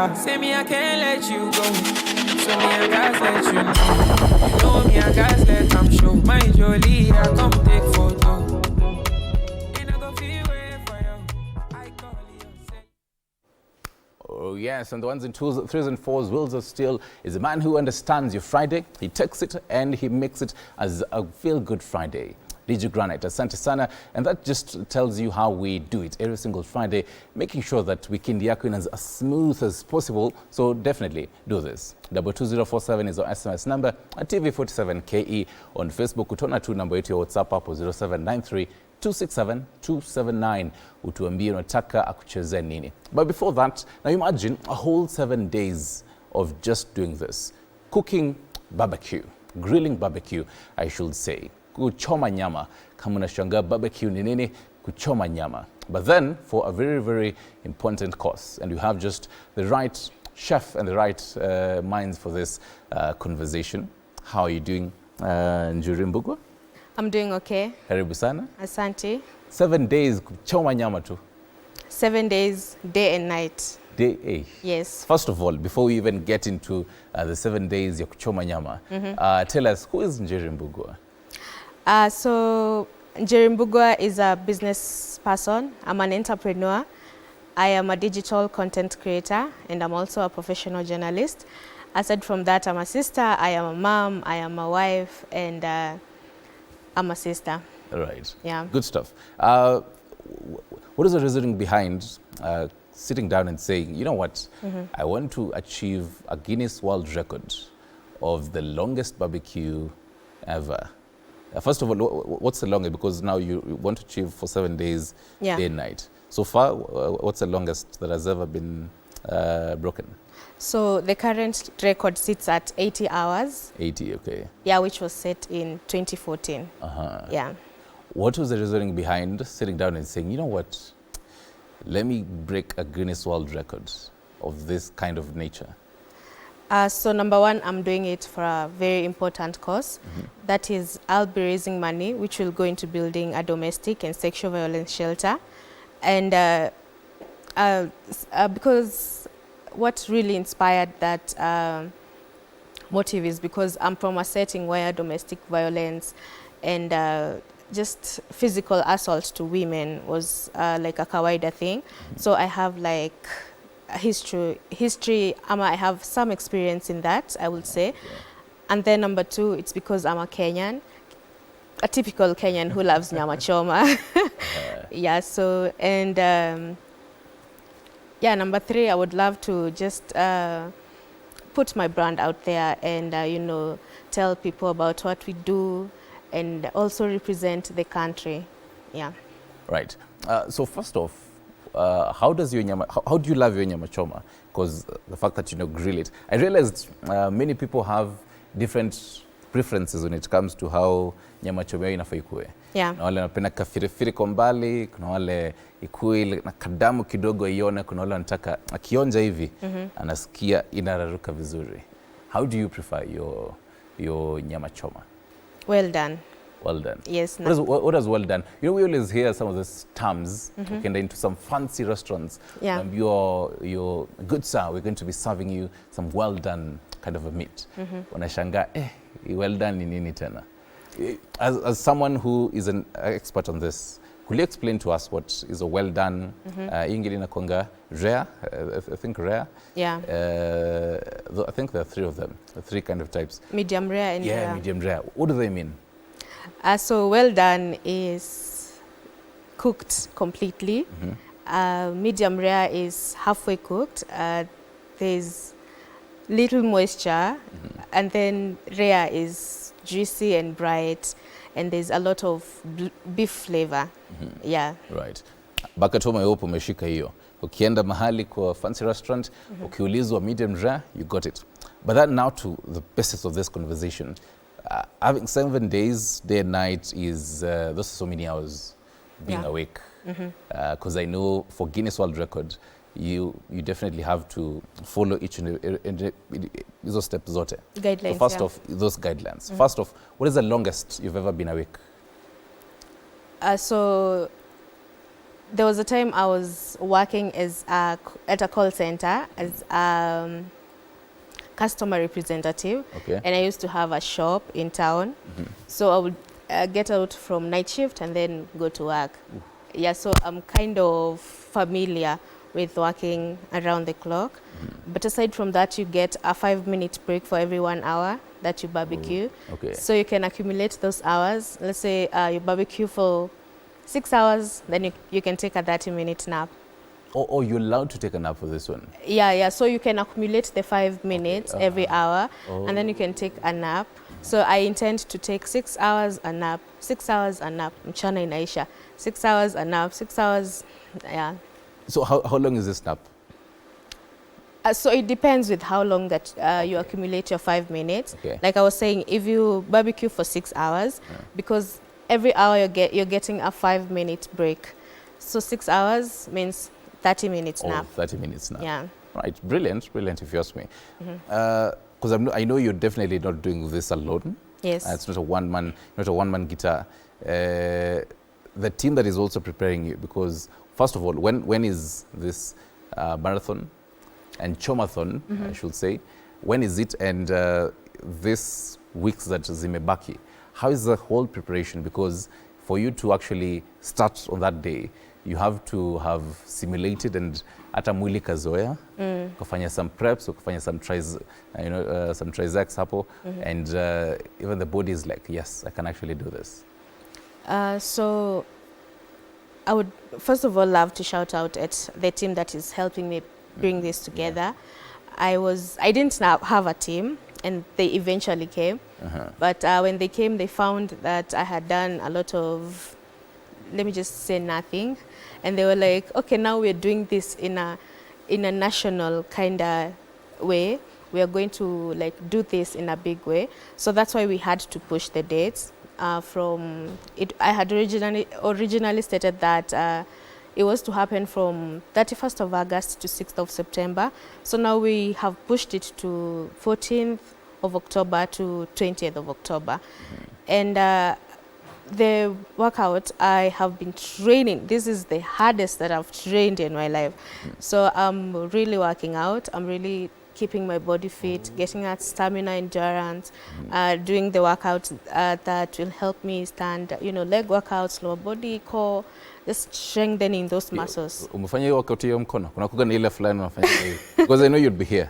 far. Say me, I can't let you go. So me, I gotta let you know. You know me, I gotta let them show. Mind your lead, I come take photo. And I go feel way for you. I call you. Oh yes, and the ones in twos, threes and fours, wheels of steel is a man who understands your Friday. He takes it and he makes it as a feel-good Friday. DJ Granite, asante sana, and that just tells you how we do it every single Friday, making sure that weekend yako is as smooth as possible. So definitely do this. 22047 is our SMS number, at TV47KE on Facebook. Utona tu number yetu ya WhatsApp hapo 0793 267 279. Utuambie unataka akucheze nini. But before that, now imagine a whole 7 days of just doing this. Cooking barbecue, grilling barbecue, I should say. Kuchoma nyama. Kama unashangaa barbecue ni nini? Kuchoma nyama. But then for a very, very important course, and you have just the right chef and the right minds for this conversation. How are you doing, Njeri Mbugua? I'm doing okay. Karibu sana. Asante. 7 days kuchoma nyama tu. 7 days, day and night. Day A. Yes. First of all, before we even get into the 7 days ya kuchoma nyama, tell us, who is Njeri Mbugua? So Njeri Mbugua is a business person. I'm an entrepreneur. I am a digital content creator, and I'm also a professional journalist. Aside from that, I'm a sister, I am a mom, I am a wife, and I'm a sister. Right. Yeah. Good stuff. What is the reasoning behind sitting down and saying, you know what, I want to achieve a Guinness World Record of the longest barbecue ever? First of all, what's the longest? Because now you want to achieve for 7 days, day and night. So far, what's the longest that has ever been broken? So the current record sits at 80 hours. 80, okay. Yeah, which was set in 2014. Yeah. What was the reasoning behind sitting down and saying, you know what, let me break a Guinness World Record of this kind of nature? So number one, I'm doing it for a very important cause. That is, I'll be raising money, which will go into building a domestic and sexual violence shelter. And because what really inspired that motive is because I'm from a setting where domestic violence and just physical assault to women was like a kawaida thing. So I have like a history, I have some experience in that, I would say. And then number two, it's because I'm a Kenyan, a typical Kenyan who loves nyama choma. Yeah, so, and yeah, number three, I would love to just put my brand out there and, you know, tell people about what we do and also represent the country. Yeah. Right. So first off, how do you love your nyama choma? Because the fact that, you know, grill it. I realized many people have different preferences when it comes to how nyama choma inafaa ikue. Yeah. Kuna wale wanapenda kafirifiri kwa mbali, kuna wale ikue na kadamu kidogo ione, kuna wale wanataka akionja hivi anasikia inararuka vizuri. How do you prefer your nyama choma? Well done. Well done. Yes. What is well done? You know, we always hear some of these terms. We can into some fancy restaurants. Yeah. You're good, sir. We're going to be serving you some well done kind of a meat. Wanashanga, well done ni nini tena? As someone who is an expert on this, could you explain to us what is a well done? Ingili na konga rare. I think rare. Yeah. I think there are three of them. The three kind of types. Medium rare and rare. Yeah, medium rare. What do they mean? So well done is cooked completely. Medium rare is halfway cooked. There's little moisture, and then rare is juicy and bright, and there's a lot of beef flavor. Yeah. Right. Bakatoma yopo umeshika hiyo. Ukienda mahali kwa fancy restaurant, ukiulizwa medium rare, you got it. But that now to the basis of this conversation. Having 7 days, day and night is those are so many hours being awake. Because I know for Guinness World Record, you definitely have to follow each and those steps zote. Guidelines. So first off, those guidelines. First off, what is the longest you've ever been awake? So there was a time I was working as at a call center as customer representative, Okay. and I used to have a shop in town. So I would get out from night shift and then go to work. Yeah, so I'm kind of familiar with working around the clock. But aside from that, you get a 5-minute break for every 1 hour that you barbecue. Okay. So you can accumulate those hours. Let's say you barbecue for 6 hours, then you can take a 30-minute nap. Oh, you're allowed to take a nap for this one? Yeah. So you can accumulate the 5 minutes every hour, and then you can take a nap. So I intend to take 6 hours a nap, 6 hours a nap, mchana inaisha, 6 hours a nap, 6 hours, yeah. So how long is this nap? So it depends with how long that you accumulate your 5 minutes. Okay. Like I was saying, if you barbecue for 6 hours, because every hour you're getting a 5-minute break. So 6 hours means 30 minutes nap. 30 minutes nap. Yeah. Right, brilliant if you ask me. Because I know you're definitely not doing this alone. Yes. It's not a one-man guitar. The team that is also preparing you, because first of all, when is this marathon and chomathon, I should say, when is it, and this weeks that zimebaki, how is the whole preparation? Because for you to actually start on that day, you have to have simulated and hata mwili kazoea, kufanya some preps, or kufanya some some trizex hapo, and even the body is like, yes, I can actually do this. So I would first of all love to shout out at the team that is helping me bring this together. I didn't have a team, and they eventually came. But when they came, they found that I had done a lot of, let me just say, nothing. And they were like, okay, now we're doing this in a national kind of way. We are going to like do this in a big way. So that's why we had to push the dates. I had originally stated that it was to happen from 31st of August to 6th of September. So now we have pushed it to 14th of October to 20th of October. And the workout I have been training, this is the hardest that I've trained in my life. So I'm really working out. I'm really keeping my body fit, getting that stamina, endurance, doing the workouts that will help me stand, leg workouts, lower body, core, just strengthening those muscles. Umefanya hiyo workout hiyo mkono? Kuna kuga na ile fulani unafanya hiyo? Because I know you'd be here.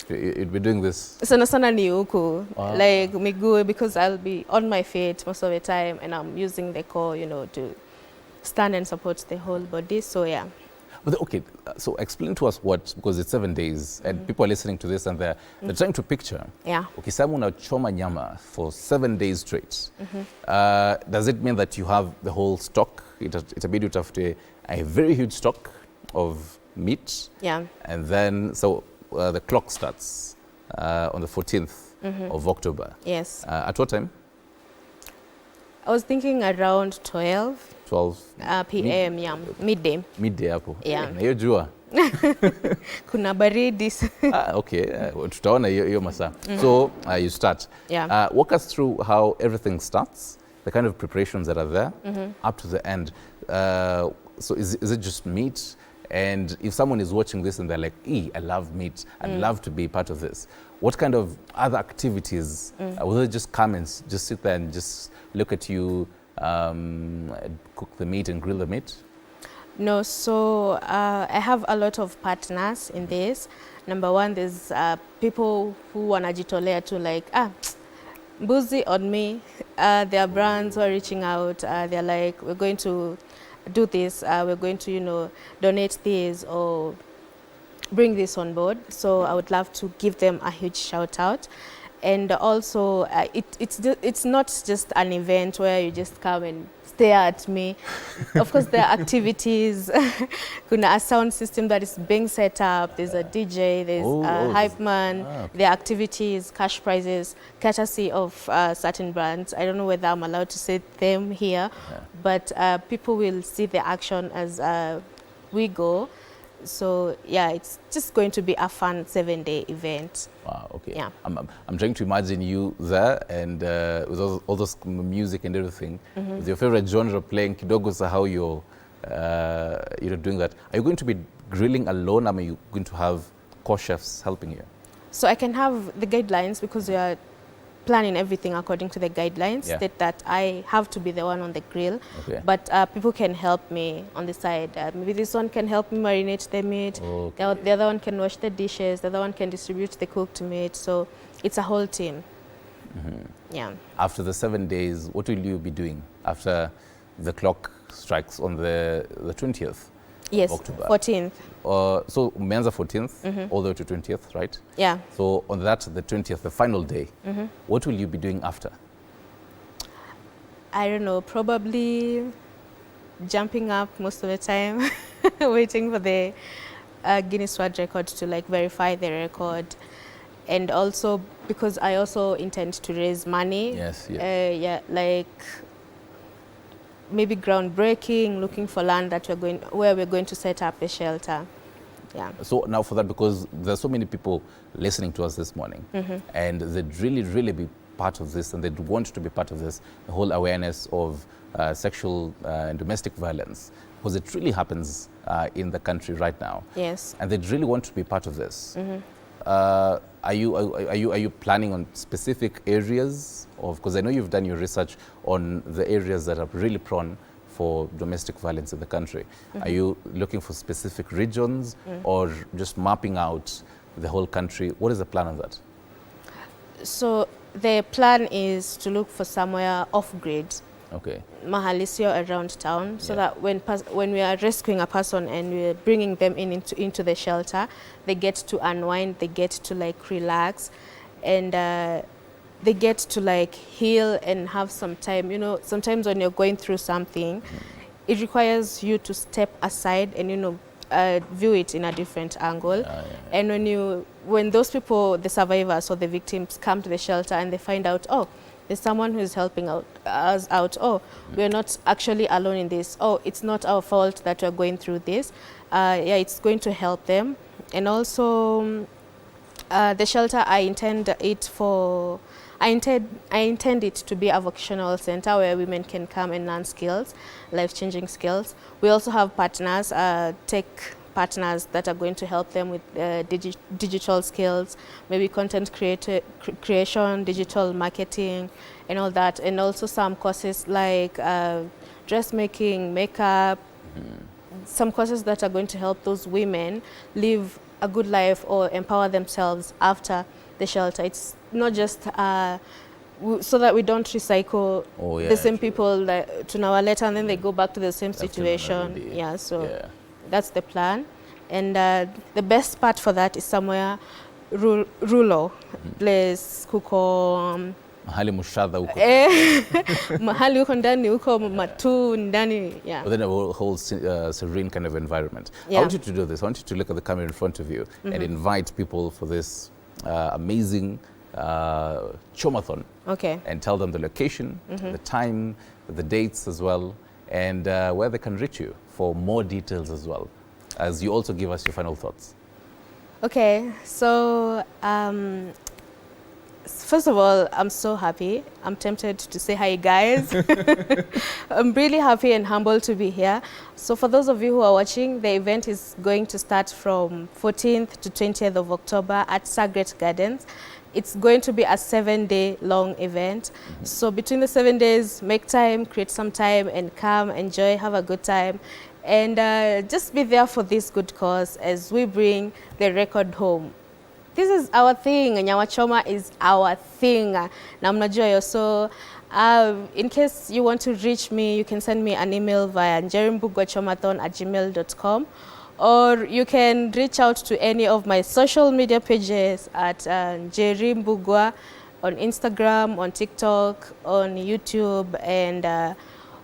You'd be doing this. Sana ni huku, like miguu, because I'll be on my feet most of the time, and I'm using the core, to stand and support the whole body. So yeah. But okay, so explain to us because it's 7 days, and people are listening to this and they're trying to picture. Yeah. Ukisema unachoma nyama for 7 days straight, does it mean that you have the whole stock? Itabidi utafute a very huge stock of meat. Yeah. And then, so the clock starts on the 14th of October. Yes. At what time? I was thinking around 12 p.m. Yeah, midday. Midday hapo. Yeah. Na hiyo jua. Kuna baridi. Okay, tutaona hiyo masaa. So you start. Yeah. Walk us through how everything starts, the kind of preparations that are there up to the end. So is it just meat? And if someone is watching this and they're like, I love meat, I'd love to be part of this, what kind of other activities, will they just come and just sit there and just look at you, cook the meat and grill the meat? No, so I have a lot of partners in this. Number one, there's people who wanajitolea to like, mbuzi on me. There are brands who are reaching out. They're like, we're going to do this, we're going to, donate this or bring this on board. So I would love to give them a huge shout out. And also, it's not just an event where you just come and stare at me. Of course, there are activities. Kuna a sound system that is being set up. There's a DJ, there's a hype man. Okay. There are activities, cash prizes, courtesy of certain brands. I don't know whether I'm allowed to say them here, but people will see the action as we go. So yeah, it's just going to be a fun 7-day event. Wow, okay. Yeah. I'm trying to imagine you there and with all those music and everything, with your favorite genre playing kidogo sahau your doing that. Are you going to be grilling alone? Are you going to have co-chefs helping you? So I can have the guidelines because we are planning everything according to the guidelines. That I have to be the one on the grill. Okay. But people can help me on the side. Maybe this one can help me marinate the meat. Okay. The other one can wash the dishes. The other one can distribute the cooked meat. So it's a whole team. Yeah. After the 7 days, what will you be doing after the clock strikes on the 20th? Yes, October. 14th. So Menza 14th, all the way to 20th, right? Yeah. So on that, the 20th, the final day, what will you be doing after? I don't know, probably jumping up most of the time, waiting for the Guinness World Record to like verify the record. And also because I also intend to raise money. Yes, yes. Yeah, like maybe groundbreaking, looking for land that where we're going to set up a shelter. Yeah. So now for that, because there's so many people listening to us this morning, and they'd really be part of this, and they'd want to be part of this, the whole awareness of sexual and domestic violence, because it really happens in the country right now. Yes. And they'd really want to be part of this. Are you planning on specific areas of, because I know you've done your research on the areas that are really prone for domestic violence in the country. Are you looking for specific regions or just mapping out the whole country? What is the plan on that? So the plan is to look for somewhere off-grid. Okay. Mahalisio around town, so that when we are rescuing a person and we're bringing them into the shelter, they get to unwind, they get to like relax, and they get to like heal and have some time. You know, sometimes when you're going through something, it requires you to step aside and view it in a different angle. And when those people, the survivors or the victims, come to the shelter and they find out, oh, there's someone who is helping us out. Oh, we're not actually alone in this. Oh, it's not our fault that we're going through this. Yeah, it's going to help them. And also, the shelter, I intend it to be a vocational center where women can come and learn skills, life-changing skills. We also have partners, tech partners that are going to help them with digital skills, maybe content creation, digital marketing, and all that. And also some courses like dressmaking, makeup, some courses that are going to help those women live a good life or empower themselves after the shelter. It's not just so that we don't recycle the same people to now later and then they go back to the same situation. Yeah, so that's the plan. And the best part for that is somewhere rural, place kuko mahali mushadha huko. Mahali huko ndani huko matu ndani, yeah. But then a whole serene kind of environment. I want you to do this. I want you to look at the camera in front of you and invite people for this amazing chomathon. Okay. And tell them the location, the time, the dates as well, and where they can reach you for more details as well, as you also give us your final thoughts. Okay, so first of all, I'm so happy. I'm tempted to say hi, guys. I'm really happy and humbled to be here. So for those of you who are watching, the event is going to start from 14th to 20th of October at SIGNET Gardens. It's going to be a 7-day long event. So between the 7 days, make time, create some time, and come, enjoy, have a good time. And just be there for this good cause as we bring the record home. This is our thing. Nyama choma is our thing. Na mnajua yo. So in case you want to reach me, you can send me an email via njerimbugwachomathon@gmail.com, or you can reach out to any of my social media pages at Njeri Mbugua on Instagram, on TikTok, on YouTube, and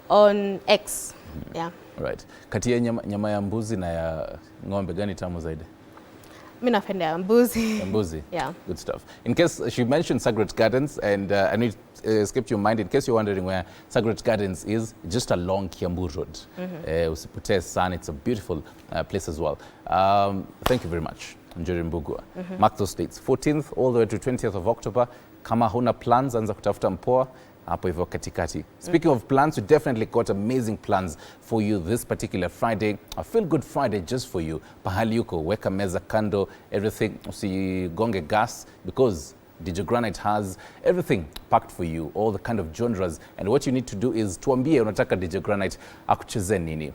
on X. Yeah. Right. Kati ya nyama ya mbuzi na ya ng'ombe gani tamu zaidi? Mimi napenda mbuzi. Mbuzi. Yeah. Good stuff. In case she mentioned SIGNET Gardens, and I know it escaped your mind, in case you're wondering where SIGNET Gardens is, just along Kiambu Road. Usipotee sana. It's a beautiful place as well. Thank you very much. Njeri Mbugua. Mark those dates, 14th all the way to 20th of October. Kama huna plans, anza kutafuta mpoa hapo hivyo katikati. Speaking of plans, we definitely got amazing plans for you this particular Friday. A feel good Friday just for you. Pahali yuko, weka meza kando, everything, usigonge gas, because DJ Granite has everything packed for you, all the kind of genres. And what you need to do is tuambie unataka DJ Granite akucheze nini.